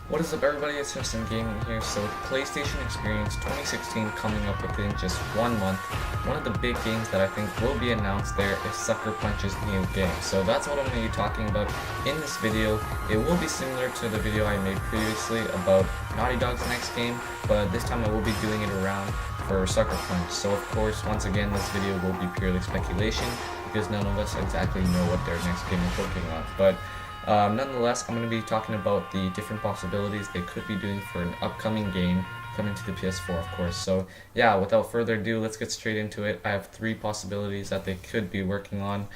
What is up, everybody? It's Justin Gaming here. So, with PlayStation Experience 2016 coming up within just 1 month, one of the big games that I think will be announced there is Sucker Punch's new game. So that's what I'm going to be talking about in this video. It will be similar to the video I made previously about Naughty Dog's next game, but this time I will be doing it around for Sucker Punch. So of course, once again, this video will be purely speculation because none of us exactly know what their next game is working on. But nonetheless, I'm going to be talking about the different possibilities they could be doing for an upcoming game coming to the PS4, of course. So yeah, without further ado, let's get straight into it. I have three possibilities that they could be working on.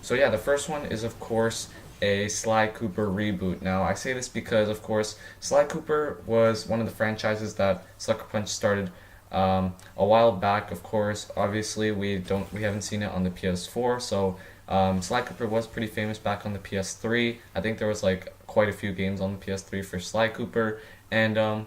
So yeah, the first one is, of course, a Sly Cooper reboot. Now, I say this because, of course, Sly Cooper was one of the franchises that Sucker Punch started a while back. Of course, obviously we haven't seen it on the PS4, so Sly Cooper was pretty famous back on the PS3. I think there was like quite a few games on the PS3 for Sly Cooper, and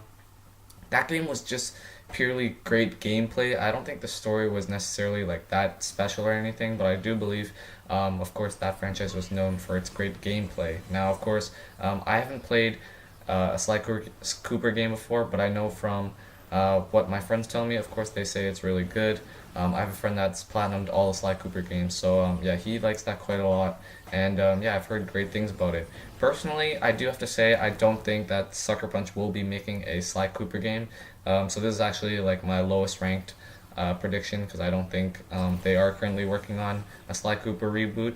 that game was just purely great gameplay. I don't think the story was necessarily like that special or anything, but I do believe, of course, that franchise was known for its great gameplay. Now, of course, I haven't played a Sly Cooper game before, but I know from what my friends tell me, of course, they say it's really good. I have a friend that's platinumed all the Sly Cooper games, so yeah, he likes that quite a lot, and yeah, I've heard great things about it. Personally, I do have to say I don't think that Sucker Punch will be making a Sly Cooper game, so this is actually like my lowest ranked prediction because I don't think they are currently working on a Sly Cooper reboot,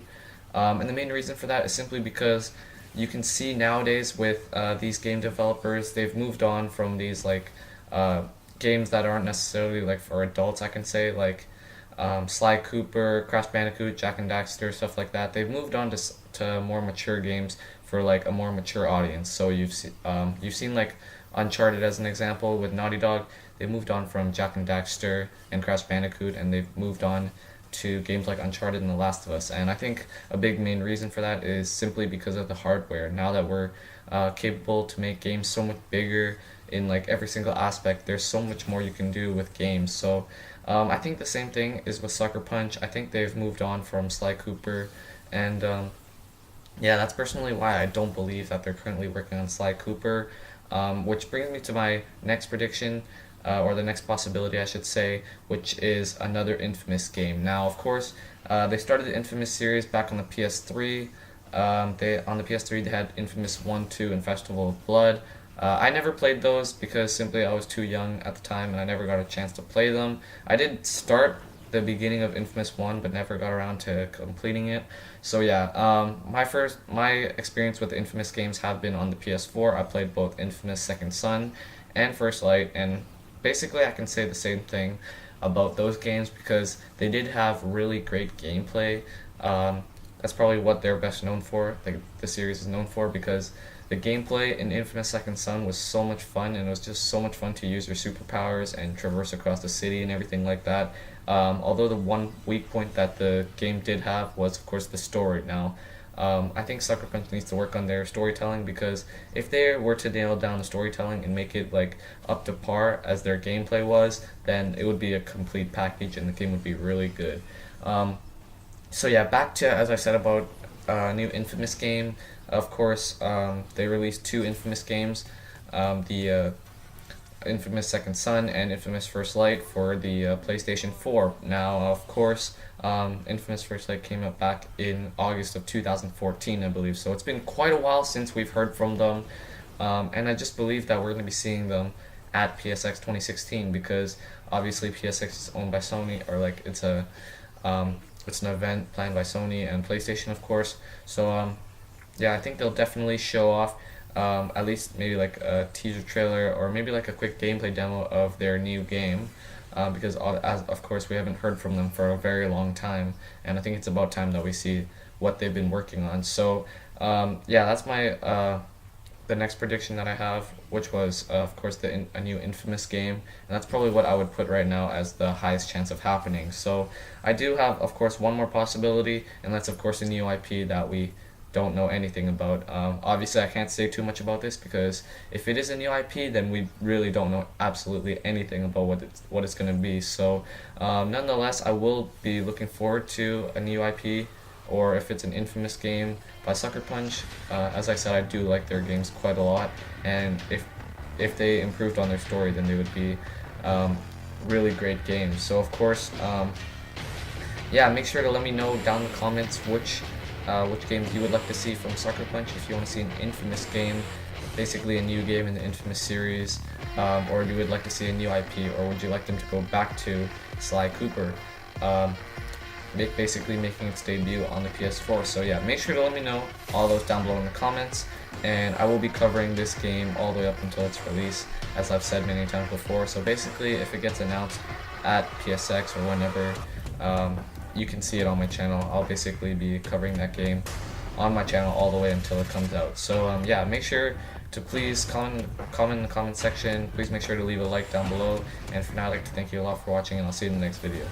and the main reason for that is simply because you can see nowadays with these game developers, they've moved on from these like games that aren't necessarily like for adults. I can say like Sly Cooper, Crash Bandicoot, Jack and Daxter, stuff like that. They've moved on to more mature games for like a more mature audience. So you've seen like Uncharted as an example with Naughty Dog. They moved on from Jack and Daxter and Crash Bandicoot, and they've moved on to games like Uncharted and The Last of Us. And I think a big main reason for that is simply because of the hardware. Now that we're capable to make games so much bigger in like every single aspect, there's so much more you can do with games. So I think the same thing is with Sucker Punch. I think they've moved on from Sly Cooper, and yeah, that's personally why I don't believe that they're currently working on Sly Cooper. Which brings me to my next prediction, or the next possibility, I should say, which is another inFamous game. Now, of course, they started the inFamous series back on the PS3. On the PS3 they had inFamous 1, 2, and Festival of Blood. I never played those because simply I was too young at the time and I never got a chance to play them. I did start the beginning of inFamous 1 but never got around to completing it. So yeah, my experience with the inFamous games have been on the PS4. I played both inFamous Second Son and First Light, and basically I can say the same thing about those games because they did have really great gameplay. That's probably what they're best known for. The series is known for because the gameplay in Infamous Second Son was so much fun, and it was just so much fun to use your superpowers and traverse across the city and everything like that. Although the one weak point that the game did have was, of course, the story. Now, I think Sucker Punch needs to work on their storytelling because if they were to nail down the storytelling and make it like up to par as their gameplay was, then it would be a complete package and the game would be really good. So yeah, back to as I said about new inFamous game. Of course, they released two inFamous games, the inFamous Second Son and inFamous First Light for the PlayStation 4. Now, of course, inFamous First Light came out back in August of 2014, I believe. So it's been quite a while since we've heard from them, and I just believe that we're going to be seeing them at PSX 2016 because obviously PSX is owned by Sony, or like it's an event planned by Sony and PlayStation, of course. So yeah, I think they'll definitely show off at least maybe like a teaser trailer or maybe like a quick gameplay demo of their new game, because as of course we haven't heard from them for a very long time, and I think it's about time that we see what they've been working on. So yeah, that's my the next prediction that I have, which was of course a new inFamous game, and that's probably what I would put right now as the highest chance of happening. So I do have, of course, one more possibility, and that's of course a new IP that we don't know anything about. Obviously, I can't say too much about this because if it is a new IP, then we really don't know absolutely anything about what it's going to be. So, nonetheless, I will be looking forward to a new IP or if it's an inFamous game by Sucker Punch. As I said, I do like their games quite a lot, and if they improved on their story, then they would be really great games. So of course, yeah, make sure to let me know down in the comments which games you would like to see from Sucker Punch. If you want to see an inFamous game, basically a new game in the inFamous series, or you would like to see a new IP, or would you like them to go back to Sly Cooper, basically making its debut on the PS4. So yeah, make sure to let me know all those down below in the comments, and I will be covering this game all the way up until its release, as I've said many times before. So basically, if it gets announced at PSX or whenever, you can see it on my channel. I'll basically be covering that game on my channel all the way until it comes out. So yeah, make sure to please comment in the comment section. Please make sure to leave a like down below, and for now I'd like to thank you a lot for watching, and I'll see you in the next video.